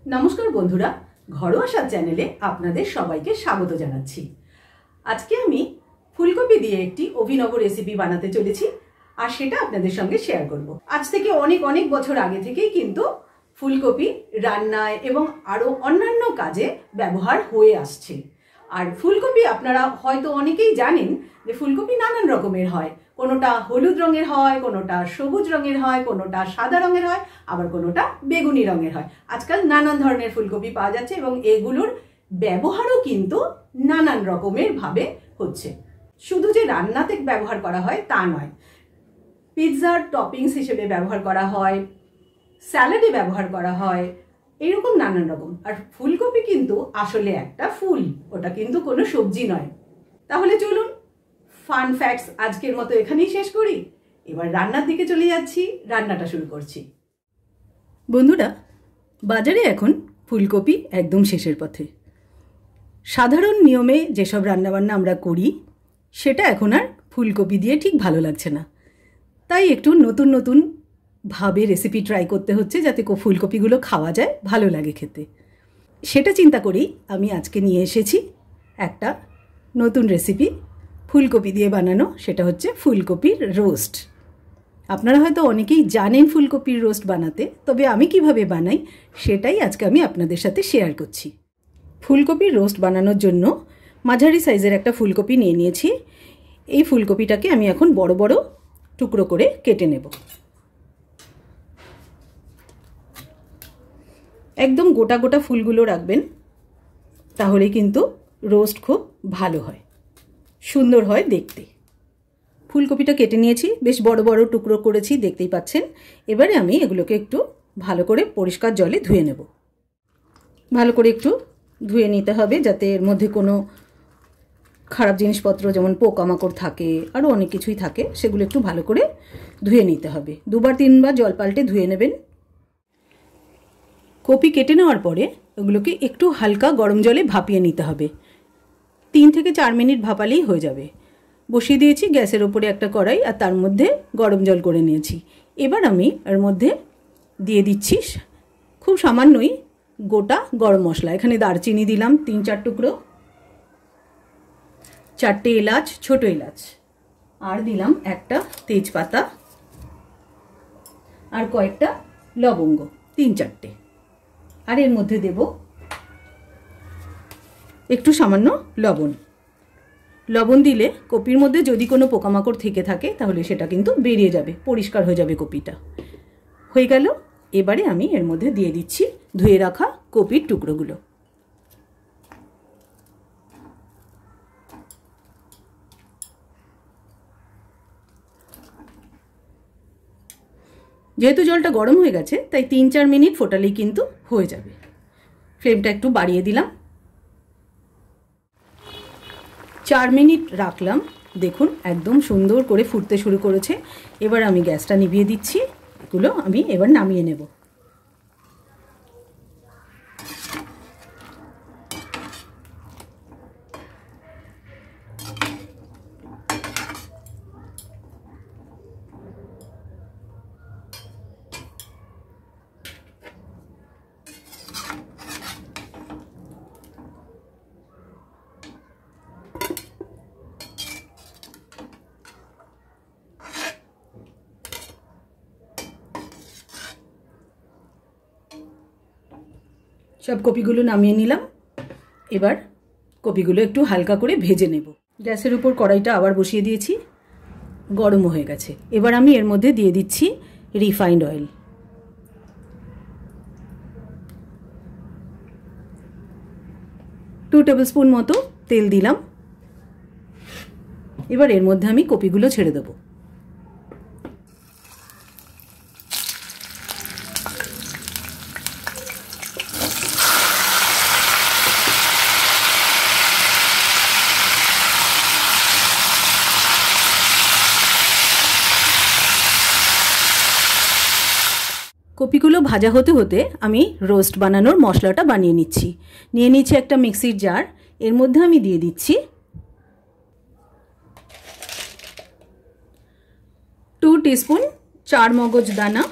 নমস্কার বন্ধুরা, ঘরোয়া স্বাদ চ্যানেলে আপনাদের সবাইকে স্বাগত জানাচ্ছি। আজকে আমি ফুলকপি দিয়ে একটি অভিনব রেসিপি বানাতে চলেছি, আর সেটা আপনাদের সঙ্গে শেয়ার করব। আজ থেকে অনেক অনেক বছর আগে থেকেই কিন্তু ফুলকপি রান্নায় এবং আরও অন্যান্য কাজে ব্যবহার হয়ে আসছে। আর ফুলকপি আপনারা হয়তো অনেকেই জানেন যে ফুলকপি নানান রকমের হয়। কোনোটা হলুদ রঙের হয়, কোনোটা সবুজ রঙের হয়, কোনোটা সাদা রঙের হয়, আবার কোনোটা বেগুনি রঙের হয়। আজকাল নানান ধরনের ফুলকপি পাওয়া যাচ্ছে এবং এগুলোর ব্যবহারও কিন্তু নানান রকমের ভাবে হচ্ছে। শুধু যে রান্নাতে ব্যবহার করা হয় তা নয়, পিৎজার টপিংস হিসেবে ব্যবহার করা হয়, স্যালাডে ব্যবহার করা হয়, এরকম নানান রকম। আর ফুলকপি কিন্তু আসলে একটা ফুল, ওটা কিন্তু কোনো সবজি নয়। তাহলে চলুন ফান ফ্যাক্টস আজকের মতো এখানেই শেষ করি। এবার রান্নার দিকে চলে যাচ্ছি, রান্নাটা শুরু করছি। বন্ধুরা, বাজারে এখন ফুলকপি একদম শেষের পথে। সাধারণ নিয়মে যেসব রান্নাবান্না আমরা করি সেটা এখন আর ফুলকপি দিয়ে ঠিক ভালো লাগছে না। তাই একটু নতুন নতুন ভাবে রেসিপি ট্রাই করতে হচ্ছে, যাতে ফুলকপিগুলো খাওয়া যায়, ভালো লাগে খেতে। সেটা চিন্তা করেই আমি আজকে নিয়ে এসেছি একটা নতুন রেসিপি ফুলকপি দিয়ে বানানো। সেটা হচ্ছে ফুলকপির রোস্ট। আপনারা হয়তো অনেকেই জানেন ফুলকপির রোস্ট বানাতে, তবে আমি কিভাবে বানাই সেটাই আজকে আমি আপনাদের সাথে শেয়ার করছি। ফুলকপির রোস্ট বানানোর জন্য মাঝারি সাইজের একটা ফুলকপি নিয়ে নিয়েছি। এই ফুলকপিটাকে আমি এখন বড় বড় টুকরো করে কেটে নেব। একদম গোটা গোটা ফুলগুলো রাখবেন, তাহলে কিন্তু রোস্ট খুব ভালো হয়, সুন্দর হয় দেখতে। ফুলকপিটা কেটে নিয়েছি, বেশ বড় বড় টুকরো করেছি, দেখতেই পাচ্ছেন। এবারে আমি এগুলোকে একটু ভালো করে পরিষ্কার জলে ধুয়ে নেব। ভালো করে একটু ধুয়ে নিতে হবে, যাতে এর মধ্যে কোনো খারাপ জিনিসপত্র যেমন পোকামাকড় থাকে, আরও অনেক কিছুই থাকে, সেগুলো একটু ভালো করে ধুয়ে নিতে হবে। 2-3 বার জল পাল্টে ধুয়ে নেবেন। কপি কেটে নেওয়ার পরে ওগুলোকে একটু হালকা গরম জলে ভাপিয়ে নিতে হবে। 3 থেকে 4 মিনিট ভাপালেই হয়ে যাবে। বসিয়ে দিয়েছি গ্যাসের ওপরে একটা কড়াই, আর তার মধ্যে গরম জল করে নিয়েছি। এবার আমি এর মধ্যে দিয়ে দিচ্ছি খুব সামান্যই গোটা গরম মশলা। এখানে দারচিনি দিলাম 3-4 টুকরো, 4টে এলাচ, ছোট এলাচ, আর দিলাম একটা তেজপাতা, আর কয়েকটা লবঙ্গ 3-4টে। আর এর মধ্যে দেব একটু সামান্য লবণ। লবণ দিলে কপির মধ্যে যদি কোনো পোকামাকড় থেকে থাকে তাহলে সেটা কিন্তু বেরিয়ে যাবে, পরিষ্কার হয়ে যাবে কপিটা। হয়ে গেল। এবারে আমি এর মধ্যে দিয়ে দিচ্ছি ধুয়ে রাখা কপির টুকরোগুলো। যেহেতু জলটা গরম হয়ে গেছে, তাই 3-4 মিনিট ফোটালেই কিন্তু হয়ে যাবে। ফ্লেমটা একটু বাড়িয়ে দিলাম। 4 মিনিট রাখলাম, দেখুন একদম সুন্দর করে ফুটতে শুরু করেছে। এবার আমি গ্যাসটা নিভিয়ে দিচ্ছি। এগুলো আমি এবার নামিয়ে নেব। সব কপিগুলো নামিয়ে নিলাম। এবার কপিগুলো একটু হালকা করে ভেজে নেব। গ্যাসের উপর কড়াইটা আবার বসিয়ে দিয়েছি, গরমও হয়ে গেছে। এবার আমি এর মধ্যে দিয়ে দিচ্ছি refined oil. Two tablespoon মতো তেল দিলাম। এবার এর মধ্যে আমি কপিগুলো ছেড়ে দেবো। কপিগুলো ভাজা হতে হতে আমি রোস্ট বানানোর মশলাটা বানিয়ে নিচ্ছি। নিয়ে নিচ্ছি একটা মিক্সির জার। এর মধ্যে আমি দিয়ে দিচ্ছি 2 টিস্পুন চার মগজ দানা,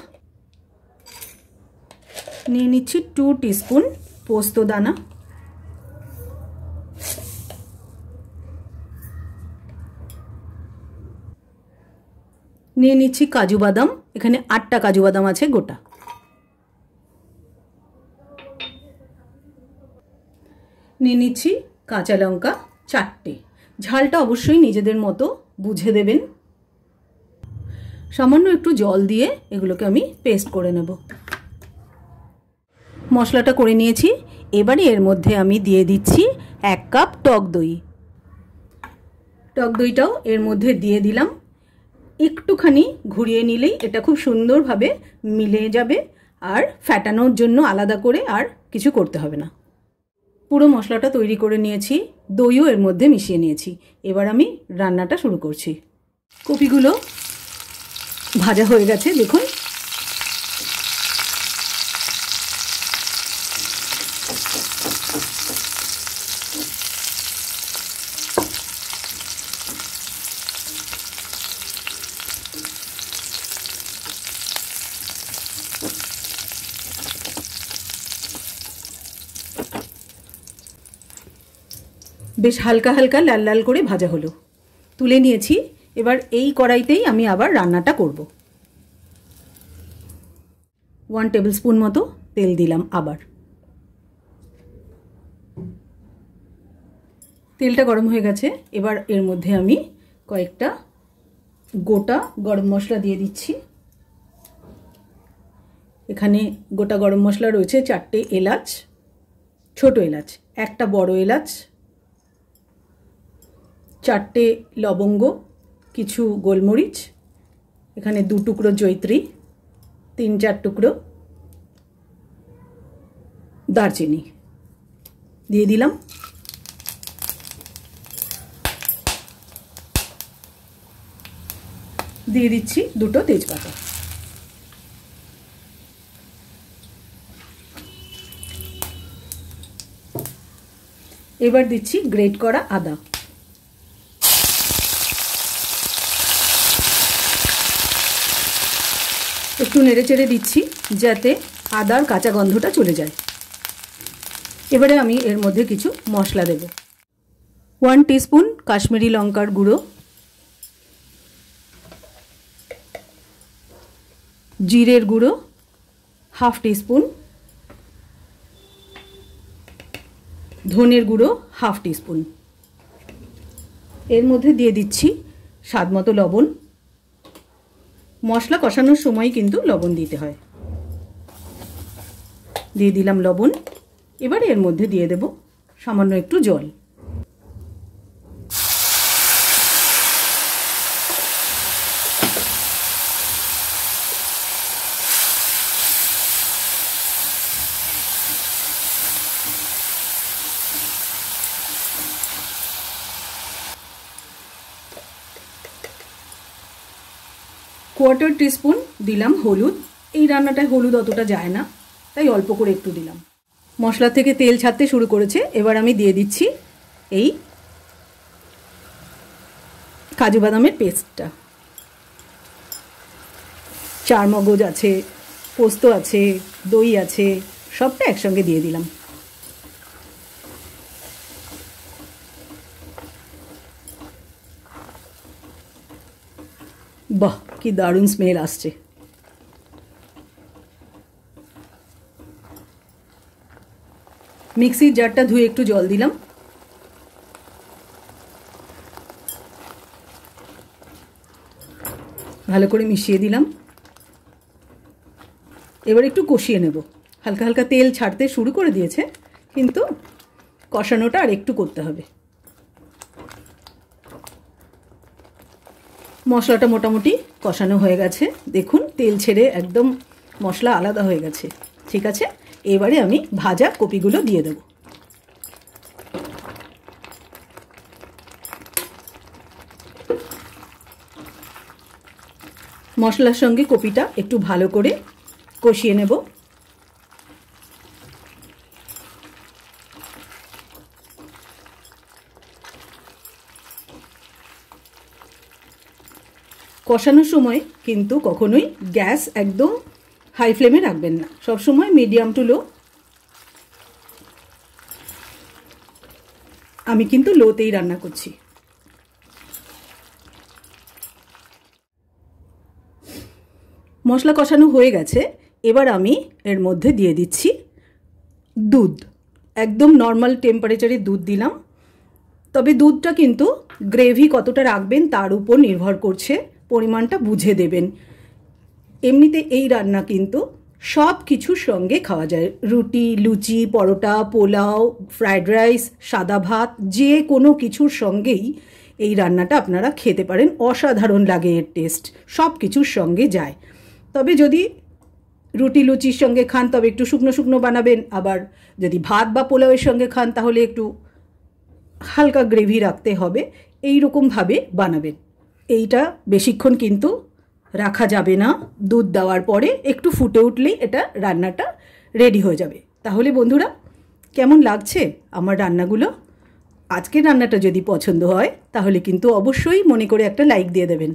নিয়ে নিচ্ছি 2 টিস্পুন পোস্ত দানা, নিয়ে নিচ্ছি কাজু বাদাম, এখানে 8টা কাজু বাদাম আছে গোটা, নিয়ে নিচ্ছি কাঁচা লঙ্কা 4টে, ঝালটা অবশ্যই নিজেদের মতো বুঝে দেবেন। সামান্য একটু জল দিয়ে এগুলোকে আমি পেস্ট করে নেব। মশলাটা করে নিয়েছি, এবারে এর মধ্যে আমি দিয়ে দিচ্ছি 1 কাপ টক দই। টক দইটাও এর মধ্যে দিয়ে দিলাম। একটুখানি ঘুরিয়ে নিলেই এটা খুব সুন্দরভাবে মিলে যাবে, আর ফ্যাটানোর জন্য আলাদা করে আর কিছু করতে হবে না। পুরো মশলাটা তৈরি করে নিয়েছি, দইও এর মধ্যে মিশিয়ে নিয়েছি। এবার আমি রান্নাটা শুরু করছি। কপিগুলো ভাজা হয়ে গেছে, দেখুন। বেশ হালকা হালকা লাল লাল করে ভাজা হলো, তুলে নিয়েছি। এবার এই কড়াইতেই আমি আবার রান্নাটা করব। 1 টেবিল স্পুন মতো তেল দিলাম আবার। তেলটা গরম হয়ে গেছে, এবার এর মধ্যে আমি কয়েকটা গোটা গরম মশলা দিয়ে দিচ্ছি। এখানে গোটা গরম মশলা রয়েছে 4টে এলাচ, ছোট এলাচ, একটা বড় এলাচ, 4টে লবঙ্গ, কিছু গোলমরিচ, এখানে 2 টুকরো জয়িত্রী, 3-4 টুকরো দারচিনি দিয়ে দিলাম। দিয়ে দিচ্ছি 2টো তেজপাতা। এবার দিচ্ছি গ্রেট করা আদা। একটু নেড়েচেড়ে দিচ্ছি যাতে আদার কাঁচা গন্ধটা চলে যায়। এবারে আমি এর মধ্যে কিছু মশলা দেব। 1 টিস্পুন কাশ্মীরি লঙ্কার গুঁড়ো, জিরের গুঁড়ো 1/2 টিস্পুন, ধনের গুঁড়ো 1/2 টিস্পুন। এর মধ্যে দিয়ে দিচ্ছি স্বাদমতো লবণ। মশলা কষানোর সময় কিন্তু লবণ দিতে হয়। দিয়ে দিলাম লবণ। এবারে এর মধ্যে দিয়ে দেব সামান্য একটু জল। কোয়ার্টার টিস্পুন দিলাম হলুদ। এই রান্নাটায় হলুদ অতটা যায় না, তাই অল্প করে একটু দিলাম। মশলা থেকে তেল ছাড়তে শুরু করেছে, এবার আমি দিয়ে দিচ্ছি এই কাজু বাদামের পেস্টটা। চারমগজ আছে, পোস্ত আছে, দই আছে, সবটা একসঙ্গে দিয়ে দিলাম। বাহ, কি দারুণ স্মেল আসছে। মিক্সির জারটা ধুয়ে একটু জল দিলাম। ভালো করে মিশিয়ে দিলাম। এবার একটু কষিয়ে নেব। হালকা হালকা তেল ছাড়তে শুরু করে দিয়েছে, কিন্তু কষানোটা আর একটু করতে হবে। মশলাটা মোটামুটি কষানো হয়ে গেছে, দেখুন তেল ছেড়ে একদম মশলা আলাদা হয়ে গেছে। ঠিক আছে, এবারে আমি ভাজা কপিগুলো দিয়ে দেব। মশলার সঙ্গে কপিটা একটু ভালো করে কষিয়ে নেব। কষানোর সময় কিন্তু কখনোই গ্যাস একদম হাই ফ্লেমে রাখবেন না, সবসময় মিডিয়াম টু লো। আমি কিন্তু লোতেই রান্না করছি। মশলা কষানো হয়ে গেছে, এবার আমি এর মধ্যে দিয়ে দিচ্ছি দুধ। একদম নর্মাল টেম্পারেচারে দুধ দিলাম। তবে দুধটা কিন্তু গ্রেভি কতটা রাখবেন তার উপর নির্ভর করছে, পরিমাণটা বুঝে দেবেন। এমনিতে এই রান্না কিন্তু সব কিছুর সঙ্গে খাওয়া যায়, রুটি, লুচি, পরোটা, পোলাও, ফ্রায়েড রাইস, সাদা ভাত, যে কোনো কিছুর সঙ্গেই এই রান্নাটা আপনারা খেতে পারেন। অসাধারণ লাগে এর টেস্ট, সব কিছুর সঙ্গে যায়। তবে যদি রুটি লুচির সঙ্গে খান তবে একটু শুকনো শুকনো বানাবেন, আবার যদি ভাত বা পোলাওয়ের সঙ্গে খান তাহলে একটু হালকা গ্রেভি রাখতে হবে, এই রকমভাবে বানাবেন। এইটা বেশিক্ষণ কিন্তু রাখা যাবে না, দুধ দেওয়ার পরে একটু ফুটে উঠলেই এটা রান্নাটা রেডি হয়ে যাবে। তাহলে বন্ধুরা, কেমন লাগছে আমার রান্নাগুলো? আজকের রান্নাটা যদি পছন্দ হয় তাহলে কিন্তু অবশ্যই মনে করে একটা লাইক দিয়ে দেবেন,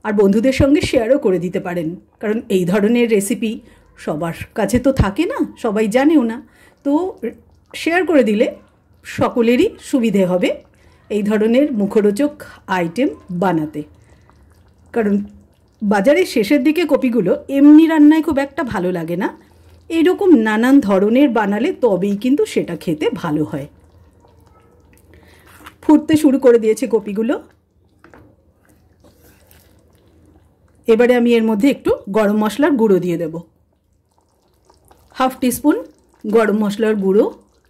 আর বন্ধুদের সঙ্গে শেয়ারও করে দিতে পারেন, কারণ এই ধরনের রেসিপি সবার কাছে তো থাকে না, সবাই জানেও না। তো শেয়ার করে দিলে সকলেরই সুবিধে হবে এই ধরনের মুখরোচক আইটেম বানাতে। কারণ বাজারের শেষের দিকে কপিগুলো এমনি রান্নায় খুব একটা ভালো লাগে না, এইরকম নানান ধরনের বানালে তবেই কিন্তু সেটা খেতে ভালো হয়। ফুটতে শুরু করে দিয়েছে কপিগুলো। এবারে আমি এর মধ্যে একটু গরম মশলার গুঁড়ো দিয়ে দেব। 1/2 টিস্পুন গরম মশলার গুঁড়ো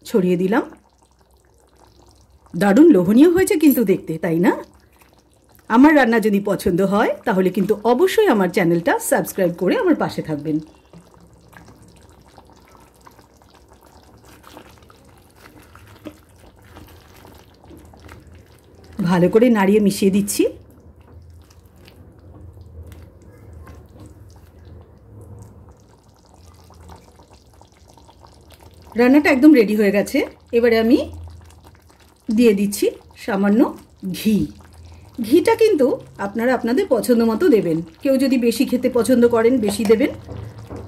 ছড়িয়ে দিলাম। দারুণ লোভনীয় হয়েছে কিন্তু দেখতে, তাই না? আমার রান্না যদি পছন্দ হয় তাহলে কিন্তু অবশ্যই আমার চ্যানেলটা সাবস্ক্রাইব করে আমার পাশে থাকবেন। ভালো করে নাড়িয়ে মিশিয়ে দিচ্ছি। রান্নাটা একদম রেডি হয়ে গেছে। এবারে আমি দিয়ে দিচ্ছি সামান্য ঘি। ঘিটা কিন্তু আপনারা আপনাদের পছন্দ মতো দেবেন। কেউ যদি বেশি খেতে পছন্দ করেন বেশি দেবেন,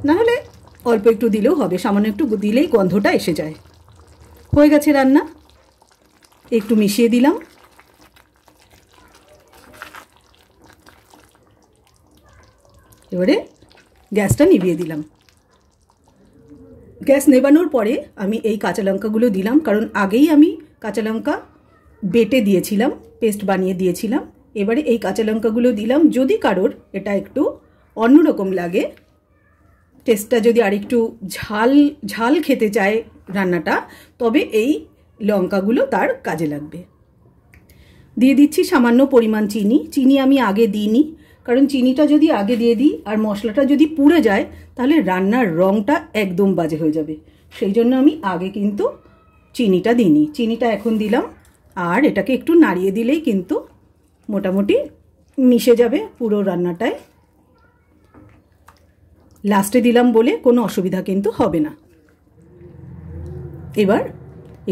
নাহলে অল্প একটু দিলেও হবে, সামান্য একটু দিলেই গন্ধটা এসে যায়। হয়ে গেছে রান্না, একটু মিশিয়ে দিলাম। এবারে গ্যাসটা নিভিয়ে দিলাম। গ্যাস নেবানোর পরে আমি এই কাঁচা লঙ্কাগুলো দিলাম, কারণ আগেই আমি কাঁচা লঙ্কা বেটে দিয়েছিলাম, পেস্ট বানিয়ে দিয়েছিলাম। এবারে এই কাঁচা লঙ্কাগুলো দিলাম। যদি কারোর এটা একটু অন্যরকম লাগে, টেস্টটা যদি আরেকটু ঝাল ঝাল খেতে চায় রান্নাটা, তবে এই লঙ্কাগুলো তার কাজে লাগবে। দিয়ে দিচ্ছি সামান্য পরিমাণ চিনি। চিনি আমি আগে দিইনি, কারণ চিনিটা যদি আগে দিয়ে দিই আর মশলাটা যদি পুড়ে যায় তাহলে রান্নার রঙটা একদম বাজে হয়ে যাবে। সেই জন্য আমি আগে কিন্তু চিনিটা দিইনি। চিনিটা এখন দিলাম, আর এটাকে একটু নাড়িয়ে দিলেই কিন্তু মোটামুটি মিশে যাবে পুরো রান্নাটায়। লাস্টে দিলাম বলে কোনো অসুবিধা কিন্তু হবে না। এবার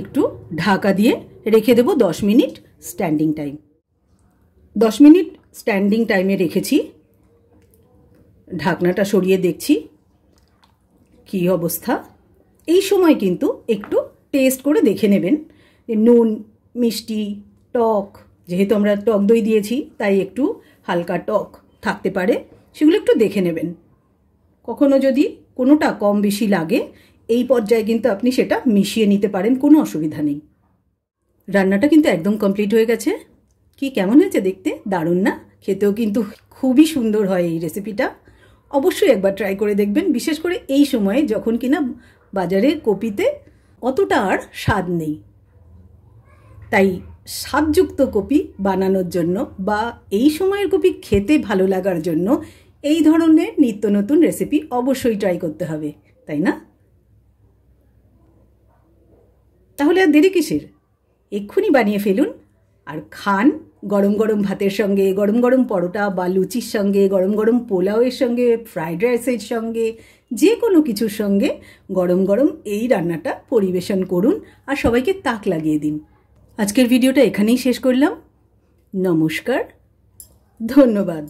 একটু ঢাকা দিয়ে রেখে দেবো 10 minute standing time. 10 minute standing টাইমে রেখেছি। ঢাকনাটা সরিয়ে দেখছি কি অবস্থা। এই সময় কিন্তু একটু টেস্ট করে দেখে নেবেন, নুন, মিষ্টি, টক, যেহেতু আমরা টক দই দিয়েছি তাই একটু হালকা টক থাকতে পারে, সেগুলো একটু দেখে নেবেন। কখনো যদি কোনোটা কম বেশি লাগে এই পর্যায়ে কিন্তু আপনি সেটা মিশিয়ে নিতে পারেন, কোনো অসুবিধা নেই। রান্নাটা কিন্তু একদম কমপ্লিট হয়ে গেছে। কি কেমন হয়েছে দেখতে? দারুণ না? খেতেও কিন্তু খুবই সুন্দর হয় এই রেসিপিটা। অবশ্যই একবার ট্রাই করে দেখবেন, বিশেষ করে এই সময়ে যখন কিনা বাজারে কপিতে অতটা আর স্বাদ নেই। তাই স্বাদযুক্ত কপি বানানোর জন্য বা এই সময়ের কপি খেতে ভালো লাগার জন্য এই ধরনের নিত্য নতুন রেসিপি অবশ্যই ট্রাই করতে হবে, তাই না? তাহলে আর দেরি কিসের? এক্ষুনি বানিয়ে ফেলুন আর খান। গরম গরম ভাতের সঙ্গে, গরম গরম পরোটা বা লুচির সঙ্গে, গরম গরম পোলাওয়ের সঙ্গে, ফ্রাইড রাইসের সঙ্গে, যে কোনো কিছুর সঙ্গে গরম গরম এই রান্নাটা পরিবেশন করুন আর সবাইকে তাক লাগিয়ে দিন। আজকের ভিডিওটা এখানেই শেষ করলাম। নমস্কার, ধন্যবাদ।